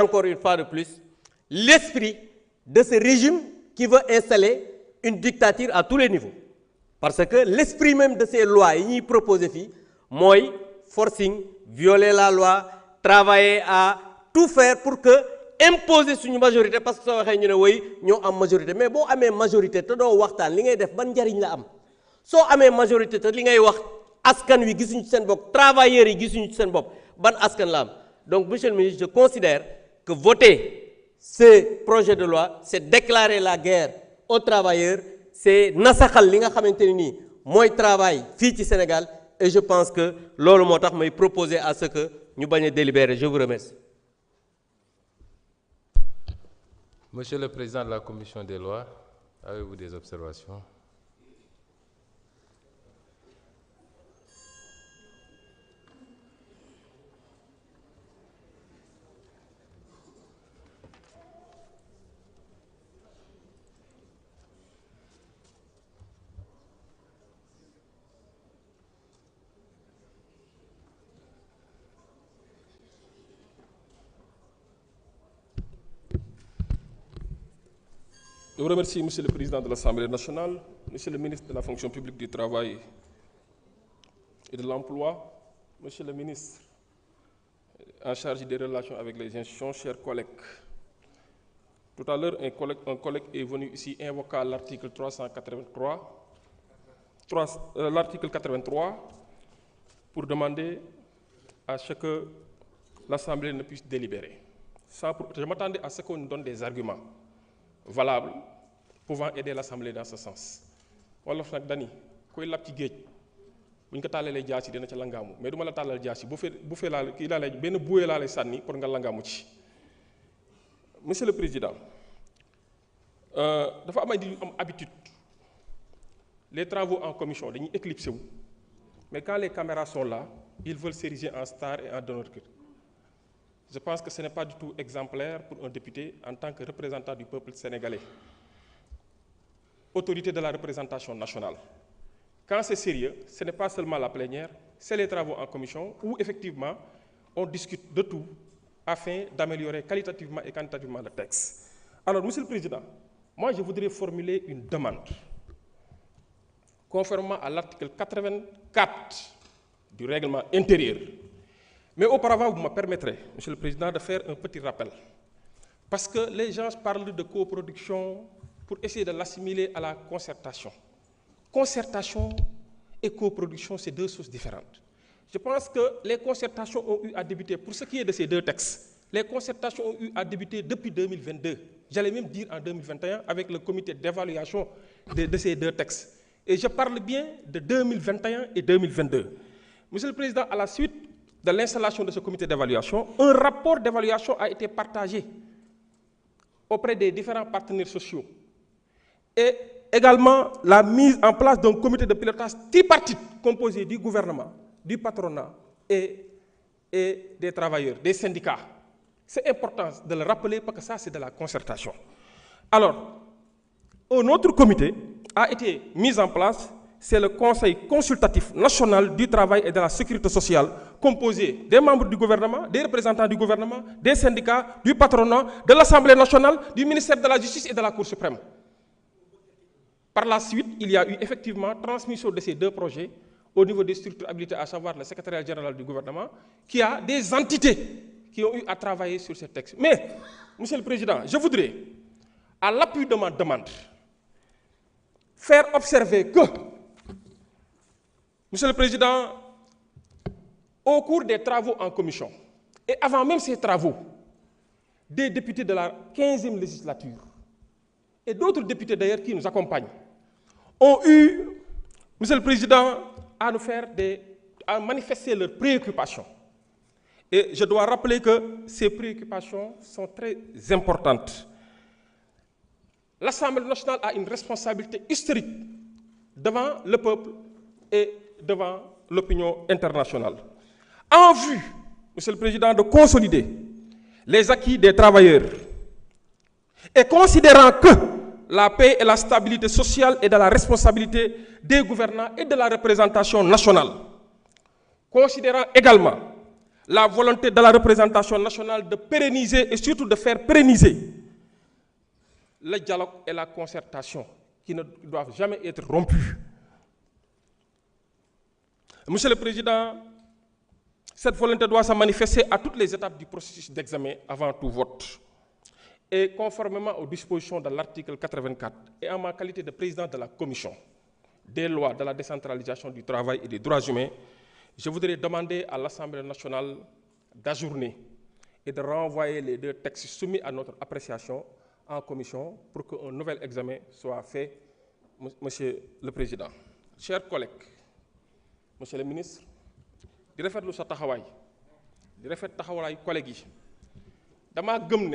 encore une fois de plus, l'esprit de ce régime qui veut installer une dictature à tous les niveaux. Parce que l'esprit même de ces lois yi ñuy proposé fii mooy forcing, violer la loi, travailler à tout faire pour que imposer suñu majorité parce que soo waxee ñu ne woy ñoo am majorité mais boo amee majorité te doo waxtaan li ngay def ban njariñ la am soo amee majorité te li ngay wax askan wi gisuñu ci seen bopp travailleurs yi gisuñu ci seen bopp ban askan la am. Donc monsieur le ministre, je considère que voter ce projet de loi c'est déclarer la guerre aux travailleurs, c'est nasaxal li nga xamante ne nii mooy travail fii ci Sénégal et je pense que loolu moo tax may proposer à ce que ñu bañ a délibérer. Je vous remercie. Monsieur le Président de la Commission des lois, avez-vous des observations? Je vous remercie, Monsieur le Président de l'Assemblée nationale, Monsieur le ministre de la fonction publique du Travail et de l'Emploi, Monsieur le ministre en charge des relations avec les institutions, chers collègues. Tout à l'heure, un collègue est venu ici invoquer l'article 83 pour demander à ce que l'Assemblée ne puisse délibérer. Je m'attendais à ce qu'on nous donne des arguments valable pouvant aider l'Assemblée dans ce sens wolof nag dani koy lab ci géej bu ñu ko tàllalee jaasi dina ca langaamu mais du ma la tàllal jaasi bu fee laa kii laa lay benn buwee laa lay sànni pour nga langaamu ci. Monsieur le Président dafa am ay di am habitude les travaux en commission dañuy éclipsé wu mais quand les caméras sont là ils veulent s'ériger en star et en donneur. Je pense que ce n'est pas du tout exemplaire pour un député en tant que représentant du peuple sénégalais, autorité de la représentation nationale. Quand c'est sérieux, ce n'est pas seulement la plénière, c'est les travaux en commission où effectivement on discute de tout afin d'améliorer qualitativement et quantitativement le texte. Alors, Monsieur le Président, moi je voudrais formuler une demande. Conformément à l'article 84 du règlement intérieur. Mais auparavant, vous me permettrez, Monsieur le Président, de faire un petit rappel. Parce que les gens parlent de coproduction pour essayer de l'assimiler à la concertation. Concertation et coproduction, c'est deux choses différentes. Je pense que les concertations ont eu à débuter, pour ce qui est de ces deux textes, les concertations ont eu à débuter depuis 2022. J'allais même dire en 2021 avec le comité d'évaluation de ces deux textes. Et je parle bien de 2021 et 2022. Monsieur le Président, à la suite de l'installation de ce comité d'évaluation, un rapport d'évaluation a été partagé auprès des différents partenaires sociaux. Et également la mise en place d'un comité de pilotage tripartite composé du gouvernement, du patronat et des travailleurs, des syndicats. C'est important de le rappeler parce que ça, c'est de la concertation. Alors, un autre comité a été mis en place. C'est le Conseil consultatif national du travail et de la sécurité sociale, composé des membres du gouvernement, des représentants du gouvernement, des syndicats, du patronat, de l'Assemblée nationale, du ministère de la Justice et de la Cour suprême. Par la suite, il y a eu effectivement transmission de ces deux projets au niveau des structures habilitées, à savoir le secrétariat général du gouvernement, qui a des entités qui ont eu à travailler sur ces textes. Mais, Monsieur le Président, je voudrais, à l'appui de ma demande, faire observer que Monsieur le Président, au cours des travaux en commission, et avant même ces travaux, des députés de la 15e législature, et d'autres députés d'ailleurs qui nous accompagnent, ont eu, Monsieur le Président, à manifester leurs préoccupations. Et je dois rappeler que ces préoccupations sont très importantes. L'Assemblée nationale a une responsabilité historique devant le peuple et devant l'opinion internationale. En vue, Monsieur le Président, de consolider les acquis des travailleurs et considérant que la paix et la stabilité sociale est de la responsabilité des gouvernants et de la représentation nationale, considérant également la volonté de la représentation nationale de pérenniser et surtout de faire pérenniser le dialogue et la concertation qui ne doivent jamais être rompus. Monsieur le Président, cette volonté doit se manifester à toutes les étapes du processus d'examen avant tout vote. Et conformément aux dispositions de l'article 84 et en ma qualité de président de la Commission des lois de la décentralisation du travail et des droits humains, je voudrais demander à l'Assemblée nationale d'ajourner et de renvoyer les deux textes soumis à notre appréciation en commission pour qu'un nouvel examen soit fait, Monsieur le Président. Chers collègues, Monsieur le ministre, di rafetlu sa taxawaay di rafet taxawaay collègues yi damaa gëm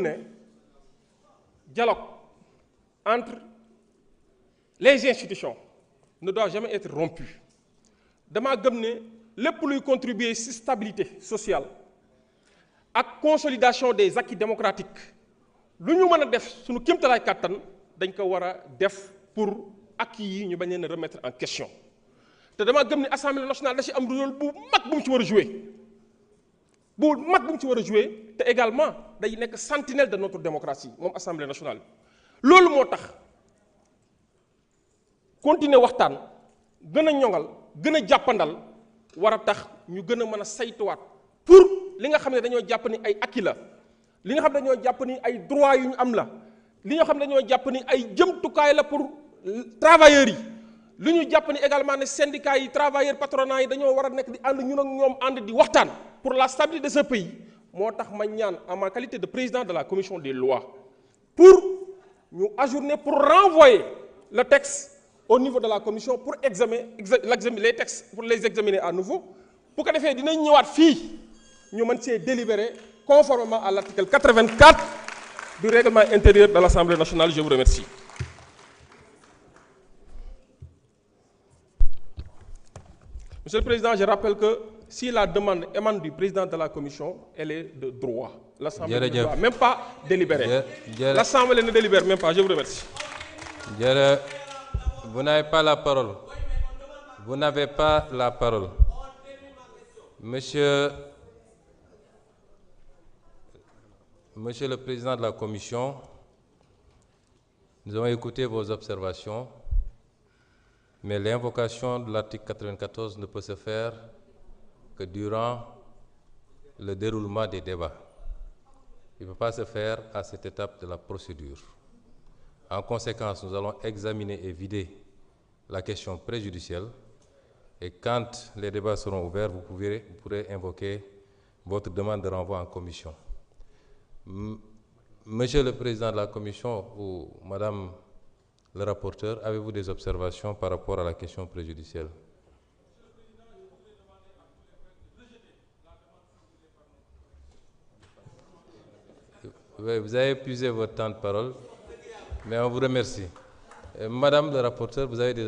ne dialogue entre les institutions ne doit jamais être rompu. Damaa gëm ne lépp luy contribuer ci stabilité sociale ak consolidation des acquis démocratiques lu ñu mën a def suñu kéemtalaay kàttan dañ ko war a def pour acquis yi ñu bañ leen a remettre en question. te dama gëm ne Assemblée nationale da ci am rôle bu mag bu mu ci war a jouer te également day nekk sentinelle de notre démocratie moom Assemblée nationale. loolu moo tax continuer waxtaan gën a ñoŋal gën a jàppandal war a tax ñu gën a mën a saytuwaat pour li nga xam ne dañoo jàpp ni ay acquis la li nga xam ne dañoo jàpp ni ay droits yu ñu am la li nga xam ne dañoo jàpp ni ay jëmtukaay la pour travailleurs yi. lu ñu jàpp ni également ne syndicats yi travailleurs patronat yi dañoo war a nekk di ànd ñun ak ñoom ànd di waxtaan pour la stabilité de ce pays moo tax ma ñaan en ma qualité de président de la commission des lois pour ñu ajourner pour renvoyer le texte au niveau de la commission pour examiner les textes pour les examiner à nouveau bu ko defee dinañ ñëwaat fii ñu mën cee délibérer conformément à l'article 84 du règlement intérieur de l'Assemblée nationale. Je vous remercie. Monsieur le Président, je rappelle que si la demande émane du président de la commission, elle est de droit. L'Assemblée ne doit même pas délibérer. L'Assemblée ne délibère même pas. Je vous remercie. Vous n'avez pas la parole. Vous n'avez pas la parole. Monsieur le Président de la commission, nous avons écouté vos observations. Mais l'invocation de l'article 94 ne peut se faire que durant le déroulement des débats. Il ne peut pas se faire à cette étape de la procédure. En conséquence, nous allons examiner et vider la question préjudicielle. Et quand les débats seront ouverts, vous pourrez invoquer votre demande de renvoi en commission. Monsieur le Président de la commission ou Madame le rapporteur, avez-vous des observations par rapport à la question préjudicielle? Oui, vous avez épuisé votre temps de parole, mais on vous remercie. Madame le rapporteur, vous avez des observations?